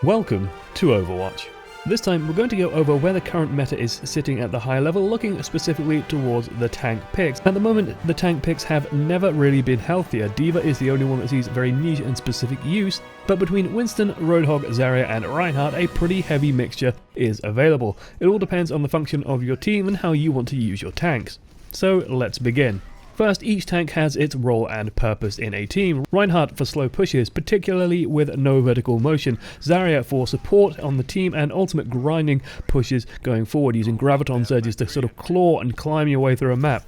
Welcome to Overwatch. This time we're going to go over where the current meta is sitting at the high level, looking specifically towards the tank picks. At the moment, the tank picks have never really been healthier. D.Va is the only one that sees very niche and specific use, but between Winston, Roadhog, Zarya and Reinhardt, a pretty heavy mixture is available. It all depends on the function of your team and how you want to use your tanks. So let's begin. First, each tank has its role and purpose in a team. Reinhardt for slow pushes, particularly with no vertical motion. Zarya for support on the team and ultimate grinding pushes going forward, using graviton surges to sort of claw and climb your way through a map.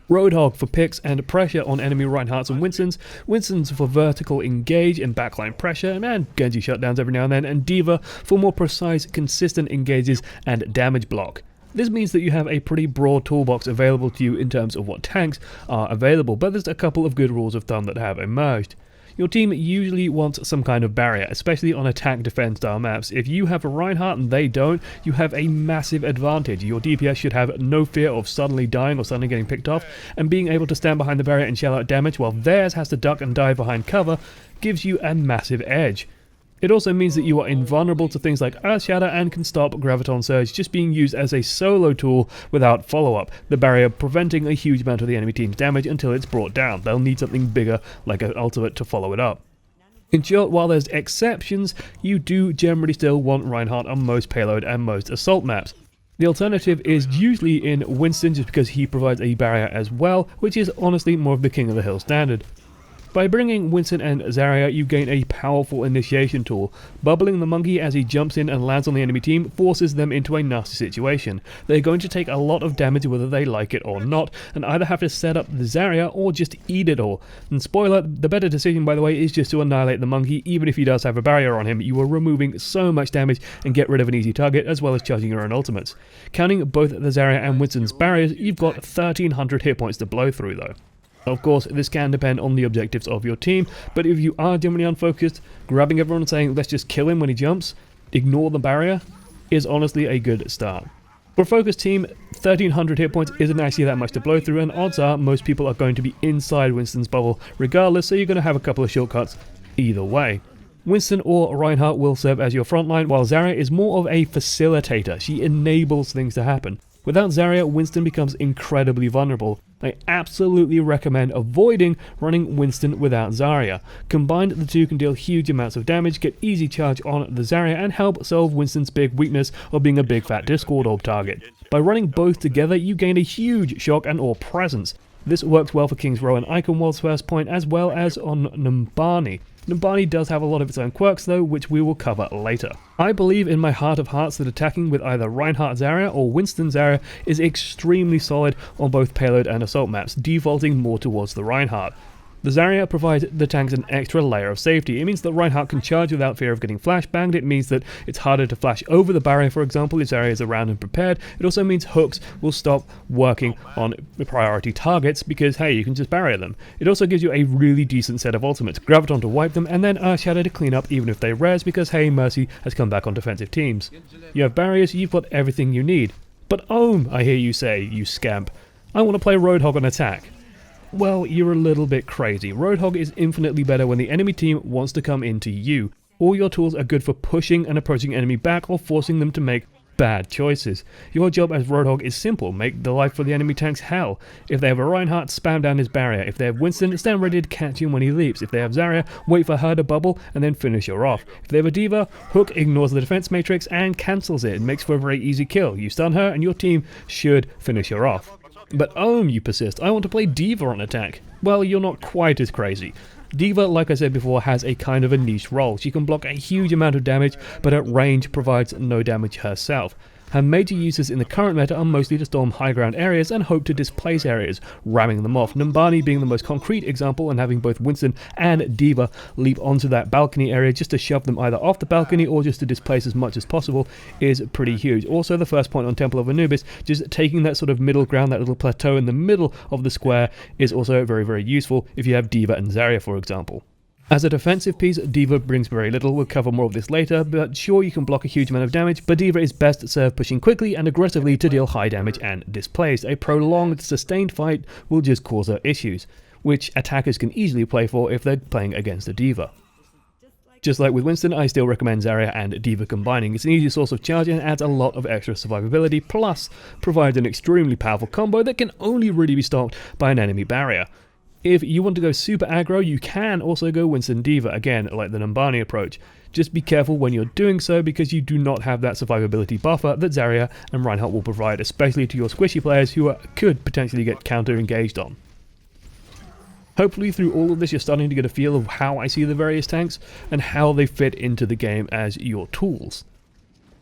Roadhog for picks and pressure on enemy Reinhardts and Winstons. Winstons for vertical engage and backline pressure, and Genji shutdowns every now and then. And D.Va for more precise, consistent engages and damage block. This means that you have a pretty broad toolbox available to you in terms of what tanks are available, but there's a couple of good rules of thumb that have emerged. Your team usually wants some kind of barrier, especially on attack defense style maps. If you have a Reinhardt and they don't, you have a massive advantage. Your DPS should have no fear of suddenly dying or suddenly getting picked off, and being able to stand behind the barrier and shell out damage while theirs has to duck and dive behind cover gives you a massive edge. It also means that you are invulnerable to things like Earth Shatter and can stop Graviton Surge just being used as a solo tool without follow-up, the barrier preventing a huge amount of the enemy team's damage until it's brought down. They'll need something bigger like an ultimate to follow it up. In short, while there's exceptions, you do generally still want Reinhardt on most payload and most assault maps. The alternative is usually in Winston just because he provides a barrier as well, which is honestly more of the king of the hill standard. By bringing Winston and Zarya, you gain a powerful initiation tool. Bubbling the monkey as he jumps in and lands on the enemy team forces them into a nasty situation. They're going to take a lot of damage whether they like it or not, and either have to set up the Zarya or just eat it all. And spoiler, the better decision by the way is just to annihilate the monkey. Even if he does have a barrier on him, you are removing so much damage and get rid of an easy target as well as charging your own ultimates. Counting both the Zarya and Winston's barriers, you've got 1300 hit points to blow through though. Of course, this can depend on the objectives of your team, but if you are generally unfocused, grabbing everyone and saying let's just kill him when he jumps, ignore the barrier, is honestly a good start. For a focused team, 1300 hit points isn't actually that much to blow through, and odds are most people are going to be inside Winston's bubble regardless, so you're going to have a couple of shortcuts either way. Winston or Reinhardt will serve as your frontline, while Zarya is more of a facilitator. She enables things to happen. Without Zarya, Winston becomes incredibly vulnerable. I absolutely recommend avoiding running Winston without Zarya. Combined, the two can deal huge amounts of damage, get easy charge on the Zarya, and help solve Winston's big weakness of being a big fat Discord orb target. By running both together, you gain a huge shock and awe presence. This works well for King's Row and Iconwald's first point, as well as on Numbani. Numbani does have a lot of its own quirks though, which we will cover later. I believe in my heart of hearts that attacking with either Reinhardt Zarya or Winston Zarya is extremely solid on both payload and assault maps, defaulting more towards the Reinhardt. The Zarya provides the tanks an extra layer of safety. It means that Reinhardt can charge without fear of getting flashbanged. It means that it's harder to flash over the barrier, for example, if Zarya is around and prepared. It also means hooks will stop working on priority targets because, hey, you can just barrier them. It also gives you a really decent set of ultimates. Graviton to wipe them, and then Earth Shatter to clean up even if they res because, hey, Mercy has come back on defensive teams. You have barriers, you've got everything you need. But I hear you say, you scamp, I want to play Roadhog on attack. Well, you're a little bit crazy. Roadhog is infinitely better when the enemy team wants to come into you. All your tools are good for pushing and approaching enemy back or forcing them to make bad choices. Your job as Roadhog is simple: make the life for the enemy tanks hell. If they have a Reinhardt, spam down his barrier. If they have Winston, stand ready to catch him when he leaps. If they have Zarya, wait for her to bubble and then finish her off. If they have a D.Va, Hook ignores the defense matrix and cancels it. It makes for a very easy kill. You stun her and your team should finish her off. But you persist, I want to play D.Va on attack. Well, you're not quite as crazy. D.Va, like I said before, has a kind of a niche role. She can block a huge amount of damage, but at range provides no damage herself. Her major uses in the current meta are mostly to storm high ground areas and hope to displace areas, ramming them off. Numbani being the most concrete example, and having both Winston and D.Va leap onto that balcony area just to shove them either off the balcony or just to displace as much as possible is pretty huge. Also, the first point on Temple of Anubis, just taking that sort of middle ground, that little plateau in the middle of the square, is also very, very useful if you have D.Va and Zarya, for example. As a defensive piece, D.Va brings very little. We'll cover more of this later, but sure, you can block a huge amount of damage, but D.Va is best served pushing quickly and aggressively to deal high damage and displace. A prolonged, sustained fight will just cause her issues, which attackers can easily play for if they're playing against a D.Va. Just like with Winston, I still recommend Zarya and D.Va combining. It's an easy source of charge and adds a lot of extra survivability, plus provides an extremely powerful combo that can only really be stopped by an enemy barrier. If you want to go super aggro, you can also go Winston D.Va, again, like the Numbani approach. Just be careful when you're doing so because you do not have that survivability buffer that Zarya and Reinhardt will provide, especially to your squishy players who could potentially get counter-engaged on. Hopefully through all of this you're starting to get a feel of how I see the various tanks and how they fit into the game as your tools.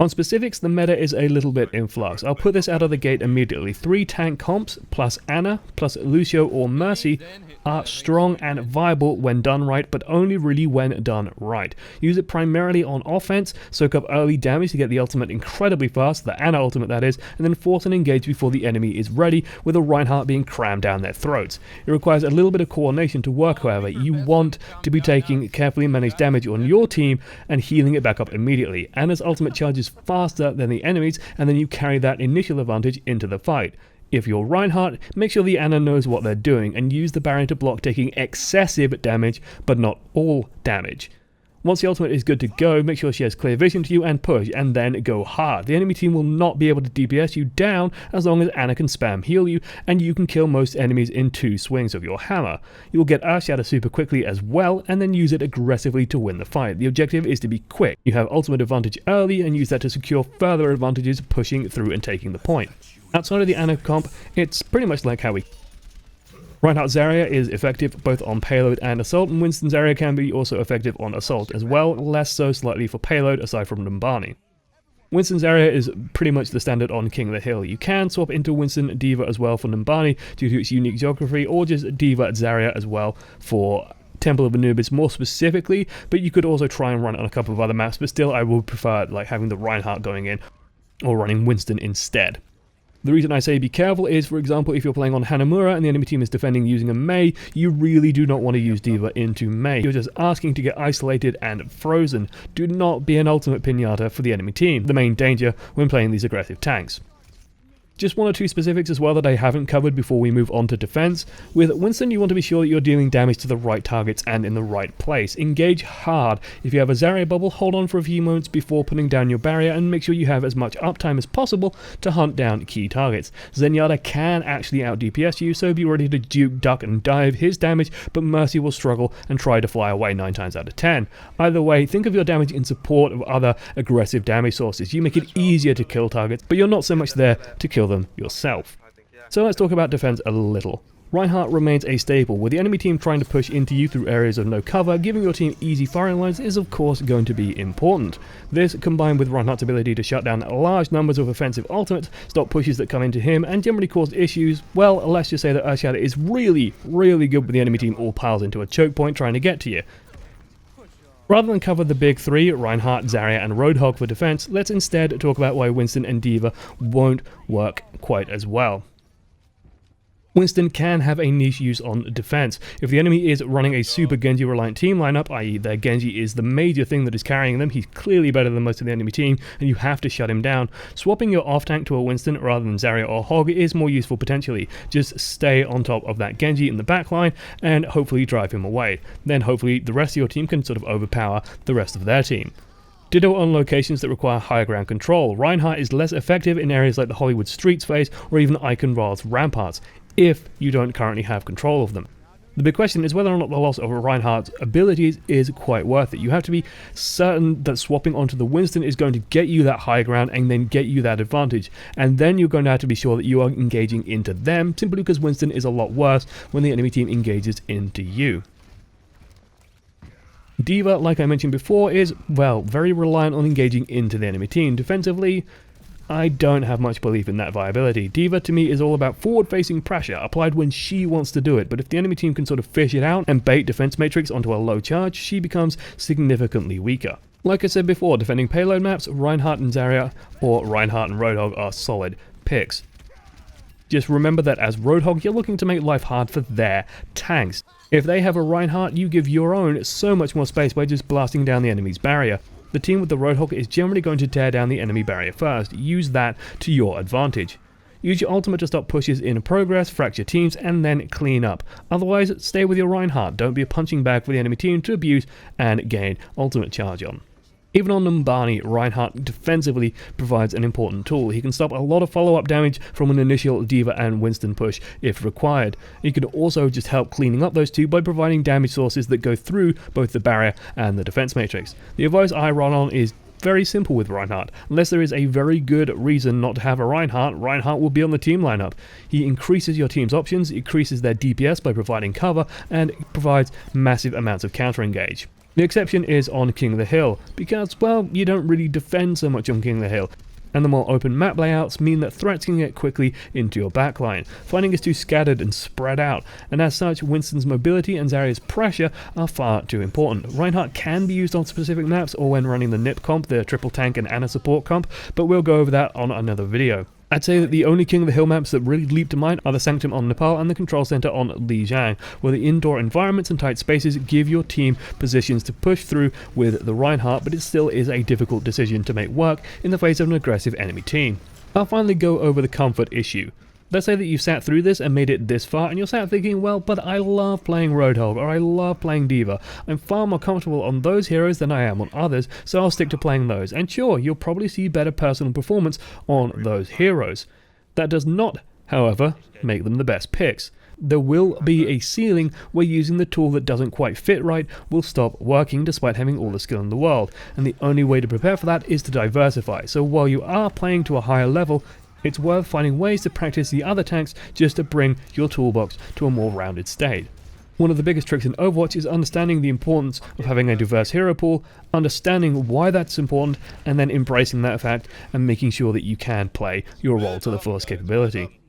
On specifics, the meta is a little bit in flux. I'll put this out of the gate immediately. 3 tank comps plus Ana plus Lucio or Mercy are strong and viable when done right, but only really when done right. Use it primarily on offense, soak up early damage to get the ultimate incredibly fast, the Ana ultimate that is, and then force an engage before the enemy is ready, with a Reinhardt being crammed down their throats. It requires a little bit of coordination to work, however. You want to be taking carefully managed damage on your team and healing it back up immediately. Ana's ultimate charges faster than the enemies, and then you carry that initial advantage into the fight. If you're Reinhardt, make sure the Ana knows what they're doing and use the barrier to block taking excessive damage, but not all damage. Once the ultimate is good to go, make sure she has clear vision to you and push, and then go hard. The enemy team will not be able to DPS you down as long as Ana can spam heal you, and you can kill most enemies in 2 swings of your hammer. You will get Earthshatter super quickly as well, and then use it aggressively to win the fight. The objective is to be quick. You have ultimate advantage early, and use that to secure further advantages pushing through and taking the point. Outside of the Ana comp, it's pretty much like how we... Reinhardt Zarya is effective both on payload and assault, and Winston Zarya can be also effective on assault as well, less so slightly for payload aside from Numbani. Winston Zarya is pretty much the standard on King of the Hill. You can swap into Winston D.Va as well for Numbani due to its unique geography, or just D.Va Zarya as well for Temple of Anubis more specifically, but you could also try and run it on a couple of other maps, but still I would prefer like having the Reinhardt going in or running Winston instead. The reason I say be careful is, for example, if you're playing on Hanamura and the enemy team is defending using a Mei, you really do not want to use D.Va into Mei. You're just asking to get isolated and frozen. Do not be an ultimate pinata for the enemy team, the main danger when playing these aggressive tanks. Just 1 or 2 specifics as well that I haven't covered before we move on to defense. With Winston, you want to be sure that you're dealing damage to the right targets and in the right place. Engage hard. If you have a Zarya bubble, hold on for a few moments before putting down your barrier and make sure you have as much uptime as possible to hunt down key targets. Zenyatta can actually out DPS you, so be ready to duke, duck and dive his damage, but Mercy will struggle and try to fly away 9 times out of 10. Either way, think of your damage in support of other aggressive damage sources. You make it easier to kill targets, but you're not so much there to kill them yourself. So let's talk about defense a little. Reinhardt remains a staple, with the enemy team trying to push into you through areas of no cover. Giving your team easy firing lines is of course going to be important. This, combined with Reinhardt's ability to shut down large numbers of offensive ultimates, stop pushes that come into him, and generally cause issues, well, let's just say that Earthshatter is really good with the enemy team all piles into a choke point trying to get to you. Rather than cover the big 3, Reinhardt, Zarya and Roadhog for defense, let's instead talk about why Winston and D.Va won't work quite as well. Winston can have a niche use on defense. If the enemy is running a super Genji reliant team lineup, i.e. their Genji is the major thing that is carrying them, he's clearly better than most of the enemy team and you have to shut him down, swapping your off tank to a Winston rather than Zarya or Hog is more useful potentially. Just stay on top of that Genji in the backline and hopefully drive him away. Then hopefully the rest of your team can sort of overpower the rest of their team. Ditto on locations that require higher ground control. Reinhardt is less effective in areas like the Hollywood Streets phase or even Eichenwald's ramparts, if you don't currently have control of them. The big question is whether or not the loss of Reinhardt's abilities is quite worth it. You have to be certain that swapping onto the Winston is going to get you that high ground and then get you that advantage. And then you're going to have to be sure that you are engaging into them, simply because Winston is a lot worse when the enemy team engages into you. D.Va, like I mentioned before, is, well, very reliant on engaging into the enemy team. Defensively, I don't have much belief in that viability. D.Va to me is all about forward-facing pressure, applied when she wants to do it, but if the enemy team can sort of fish it out and bait defense matrix onto a low charge, she becomes significantly weaker. Like I said before, defending payload maps, Reinhardt and Zarya, or Reinhardt and Roadhog are solid picks. Just remember that as Roadhog, you're looking to make life hard for their tanks. If they have a Reinhardt, you give your own so much more space by just blasting down the enemy's barrier. The team with the Roadhog is generally going to tear down the enemy barrier first. Use that to your advantage. Use your ultimate to stop pushes in progress, fracture teams, and then clean up. Otherwise, stay with your Reinhardt. Don't be a punching bag for the enemy team to abuse and gain ultimate charge on. Even on Numbani, Reinhardt defensively provides an important tool. He can stop a lot of follow-up damage from an initial D.Va and Winston push if required. He could also just help cleaning up those two by providing damage sources that go through both the barrier and the defense matrix. The advice I run on is very simple with Reinhardt. Unless there is a very good reason not to have a Reinhardt will be on the team lineup. He increases your team's options, increases their DPS by providing cover, and provides massive amounts of counter engage. The exception is on King of the Hill, because, well, you don't really defend so much on King of the Hill, and the more open map layouts mean that threats can get quickly into your backline. Fighting is too scattered and spread out, and as such, Winston's mobility and Zarya's pressure are far too important. Reinhardt can be used on specific maps or when running the NIP comp, the triple tank and Ana support comp, but we'll go over that on another video. I'd say that the only King of the Hill maps that really leap to mind are the Sanctum on Nepal and the Control Center on Lijiang, where the indoor environments and tight spaces give your team positions to push through with the Reinhardt, but it still is a difficult decision to make work in the face of an aggressive enemy team. I'll finally go over the comfort issue. Let's say that you've sat through this and made it this far, and you're sat thinking, well, but I love playing Roadhog, or I love playing D.Va. I'm far more comfortable on those heroes than I am on others, so I'll stick to playing those. And sure, you'll probably see better personal performance on those heroes. That does not, however, make them the best picks. There will be a ceiling where using the tool that doesn't quite fit right will stop working despite having all the skill in the world, and the only way to prepare for that is to diversify. So while you are playing to a higher level, it's worth finding ways to practice the other tanks just to bring your toolbox to a more rounded state. One of the biggest tricks in Overwatch is understanding the importance of having a diverse hero pool, understanding why that's important, and then embracing that fact and making sure that you can play your role to the fullest capability.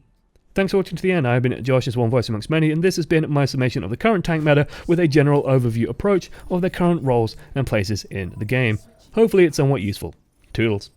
Thanks for watching to the end. I've been Josh, as one voice amongst many, and this has been my summation of the current tank meta with a general overview approach of their current roles and places in the game. Hopefully it's somewhat useful. Toodles.